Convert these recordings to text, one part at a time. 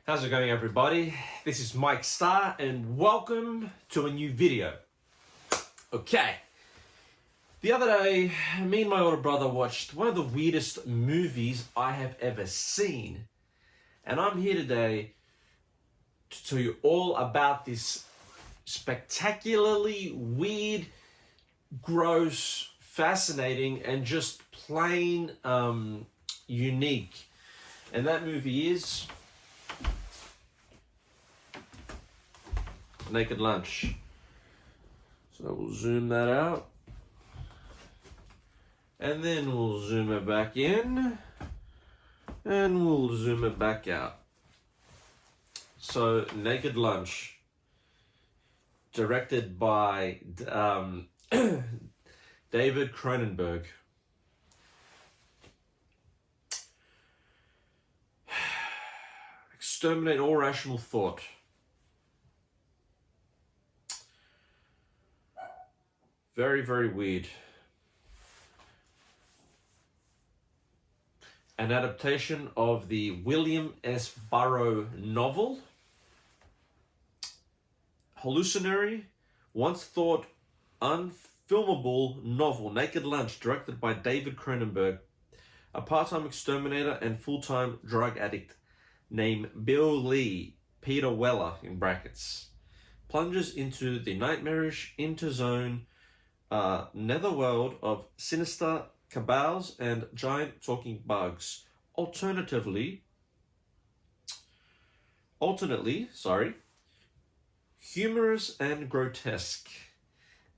How's it going, everybody? This is Mike Starr and welcome to a new video. Okay, the other day me and my older brother watched one of the weirdest movies I have ever seen, and I'm here today to tell you all about this spectacularly weird, gross, fascinating, and just plain unique. And that movie is Naked Lunch. So we'll zoom that out. And then we'll zoom it back in. And we'll zoom it back out. So, Naked Lunch. Directed by David Cronenberg. Exterminate all rational thought. Very, very weird. An adaptation of the William S. Burroughs novel. Hallucinatory, once thought unfilmable novel, Naked Lunch, directed by David Cronenberg, a part-time exterminator and full-time drug addict named Bill Lee, Peter Weller in brackets, plunges into the nightmarish interzone netherworld of sinister cabals and giant talking bugs. Alternately, humorous and grotesque,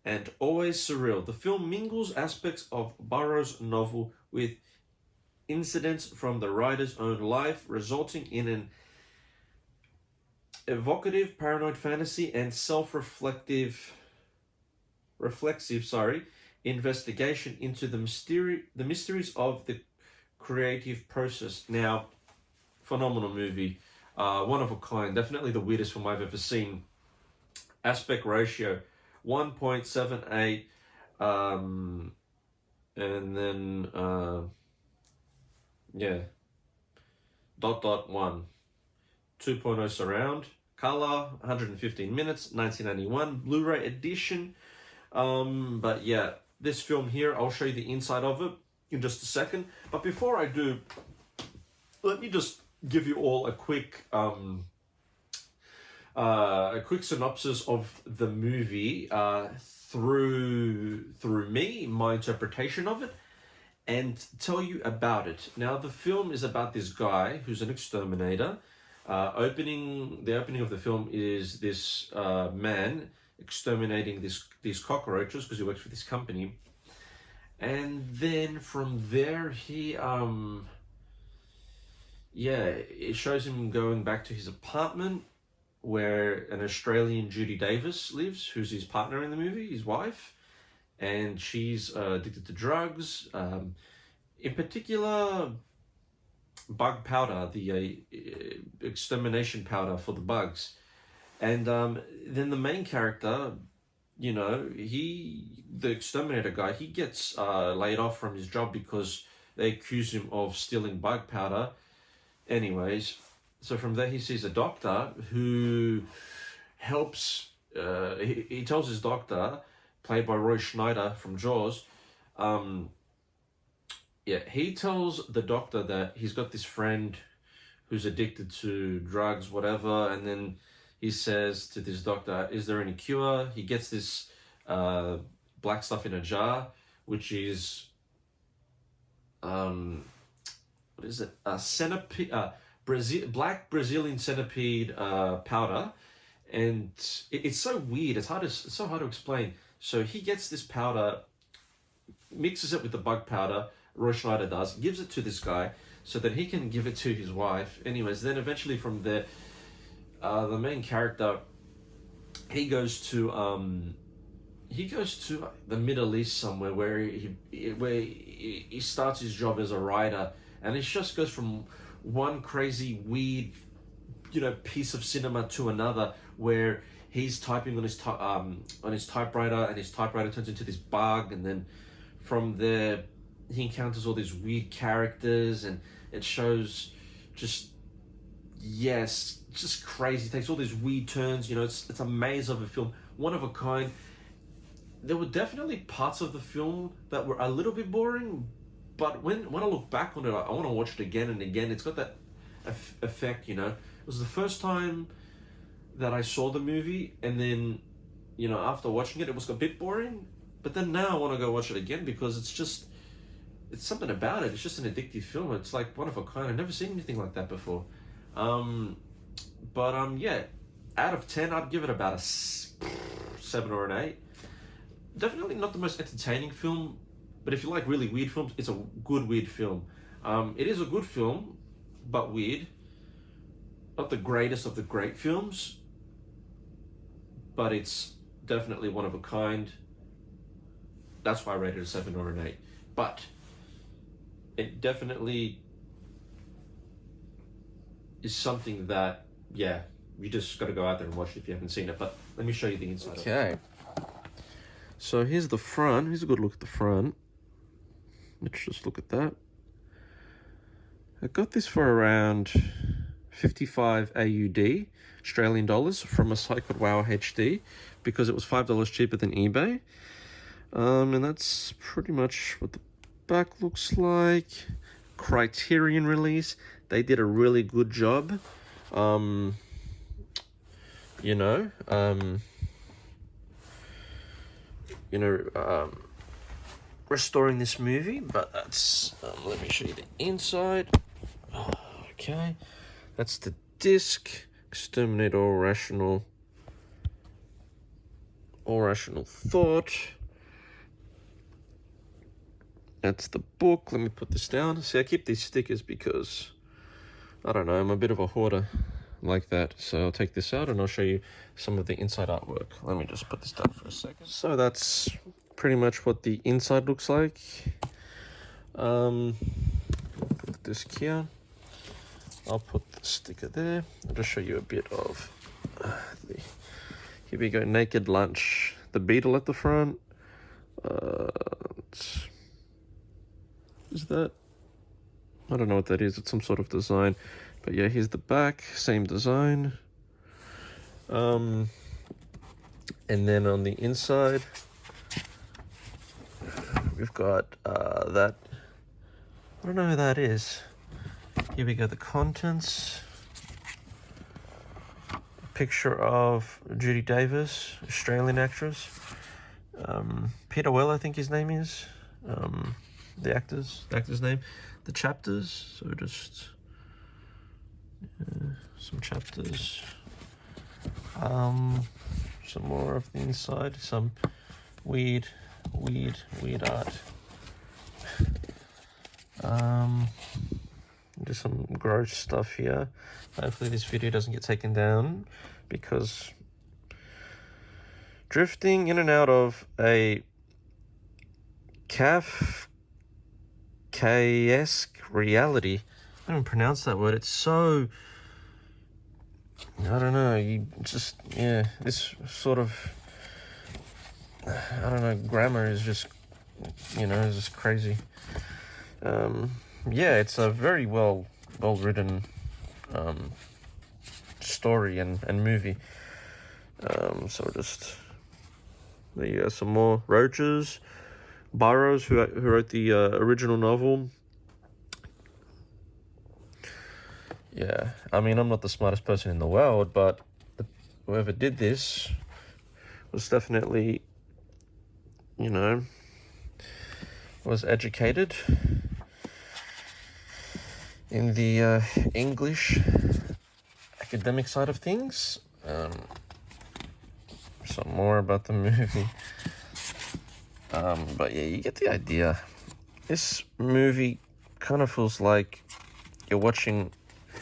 and always surreal. The film mingles aspects of Burroughs' novel with incidents from the writer's own life, resulting in an evocative paranoid fantasy and self-reflexive investigation into the mysteries of the creative process. Now, phenomenal movie, one of a kind, definitely the weirdest film I've ever seen. Aspect ratio 1.78, and then .1, 2.0 surround, color 115 minutes, 1991 Blu-ray edition. But yeah, this film here, I'll show you the inside of it in just a second. But before I do, let me just give you all a quick synopsis of the movie through me, my interpretation of it, and tell you about it. Now, the film is about this guy who's an exterminator. The opening of the film is this man exterminating these cockroaches because he works for this company, and then from there it shows him going back to his apartment where an Australian Judy Davis lives, who's his partner in the movie, his wife, and she's addicted to drugs, in particular bug powder, the extermination powder for the bugs. And then the main character, the exterminator guy, he gets laid off from his job because they accuse him of stealing bug powder. Anyways, so from there he sees a doctor who helps, he tells his doctor, played by Roy Schneider from Jaws, he tells the doctor that he's got this friend who's addicted to drugs, whatever, and then he says to this doctor, is there any cure? He gets this black stuff in a jar, which is, centipede, black Brazilian centipede powder. And it's so weird, it's so hard to explain. So he gets this powder, mixes it with the bug powder, Roy Schneider does, gives it to this guy so that he can give it to his wife. Anyways, then eventually from there, the main character, he goes to the Middle East somewhere where he starts his job as a writer, and it just goes from one crazy weird piece of cinema to another, where he's typing on his typewriter, and his typewriter turns into this bug, and then from there he encounters all these weird characters, and it shows just yes, just crazy. It takes all these weird turns. You know, it's a maze of a film, one of a kind. There were definitely parts of the film that were a little bit boring, but when I look back on it, I want to watch it again and again. It's got that effect, you know. It was the first time that I saw the movie, and then, you know, after watching it, it was a bit boring. But then now I want to go watch it again because it's something about it. It's just an addictive film. It's like one of a kind. I've never seen anything like that before. Yeah, out of 10, I'd give it about a 7 or an 8. Definitely not the most entertaining film, but if you like really weird films, it's a good weird film. It is a good film, but weird. Not the greatest of the great films, but it's definitely one of a kind. That's why I rated it a 7 or an 8. But it definitely is something that, yeah, you just got to go out there and watch it if you haven't seen it. But let me show you the inside. Okay. So here's the front. Here's a good look at the front. Let's just look at that. I got this for around 55 AUD, Australian dollars, from a site called Wow HD, because it was $5 cheaper than eBay. And that's pretty much what the back looks like. Criterion release. They did a really good job. Restoring this movie, but that's, let me show you the inside. Okay, that's the disc. Exterminate all rational thought. That's the book. Let me put this down. See, I keep these stickers because, I don't know, I'm a bit of a hoarder like that. So I'll take this out and I'll show you some of the inside artwork. Let me just put this down for a second. So that's pretty much what the inside looks like. Put the disc here. I'll put the sticker there. I'll just show you a bit of here we go, Naked Lunch. The beetle at the front. Is that? I don't know what that is. It's some sort of design. But yeah, here's the back. Same design. And then on the inside, we've got that. I don't know who that is. Here we go, the contents. Picture of Judy Davis, Australian actress. Peter Well, I think his name is. The actor's name. The chapters, so just some chapters. Some more of the inside. Some weird art. Just some gross stuff here. Hopefully this video doesn't get taken down, because drifting in and out of a Kafkaesque reality. I don't pronounce that word. It's so, I don't know, this sort of, I don't know, grammar is just, is just crazy. It's a very well written story and movie. So just, there you go, some more roaches. Burroughs, who wrote the original novel. Yeah, I mean, I'm not the smartest person in the world, but whoever did this was definitely, was educated in the English academic side of things. Some more about the movie. But yeah, you get the idea. This movie kind of feels like you're watching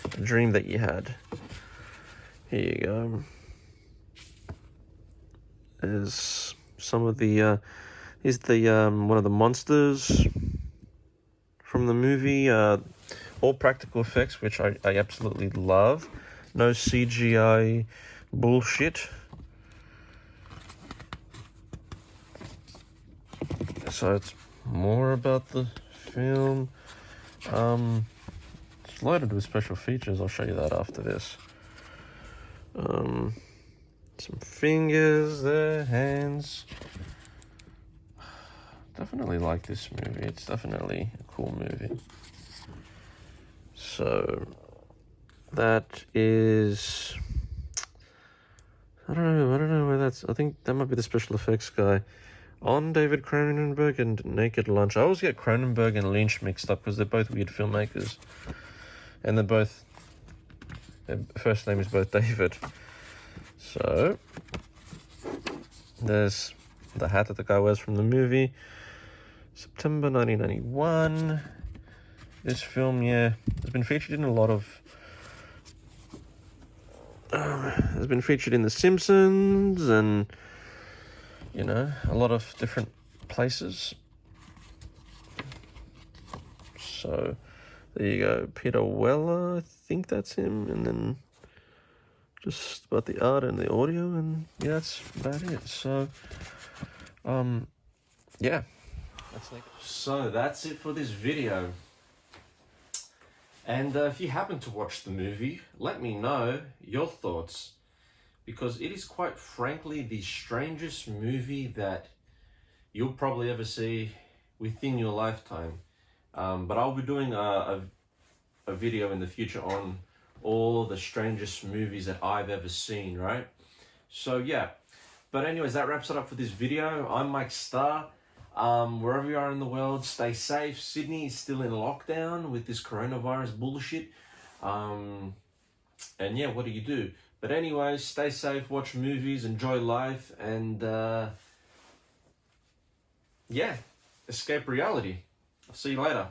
a dream that you had. Here you go. There's some of the, here's the, one of the monsters from the movie. All practical effects, which I absolutely love. No CGI bullshit. So it's more about the film. It's loaded with special features. I'll show you that after this. Some fingers there, hands. Definitely like this movie. It's definitely a cool movie. So that is, I don't know where that's, I think that might be the special effects guy. On David Cronenberg and Naked Lunch. I always get Cronenberg and Lynch mixed up because they're both weird filmmakers. And they're both, their first name is both David. So, there's the hat that the guy wears from the movie. September 1991. This film, yeah, has been featured in a lot of... has been featured in The Simpsons and, you know, a lot of different places. So, there you go. Peter Weller, I think that's him. And then just about the art and the audio, and yeah, that's about it. So, yeah. So that's it for this video. And if you happen to watch the movie, let me know your thoughts, because it is quite frankly the strangest movie that you'll probably ever see within your lifetime. But I'll be doing a video in the future on all the strangest movies that I've ever seen, right? So yeah, but anyways, that wraps it up for this video. I'm Mike Starr. Wherever you are in the world, stay safe. Sydney is still in lockdown with this coronavirus bullshit. And yeah, what do you do? But anyways, stay safe, watch movies, enjoy life, and yeah, escape reality. I'll see you later.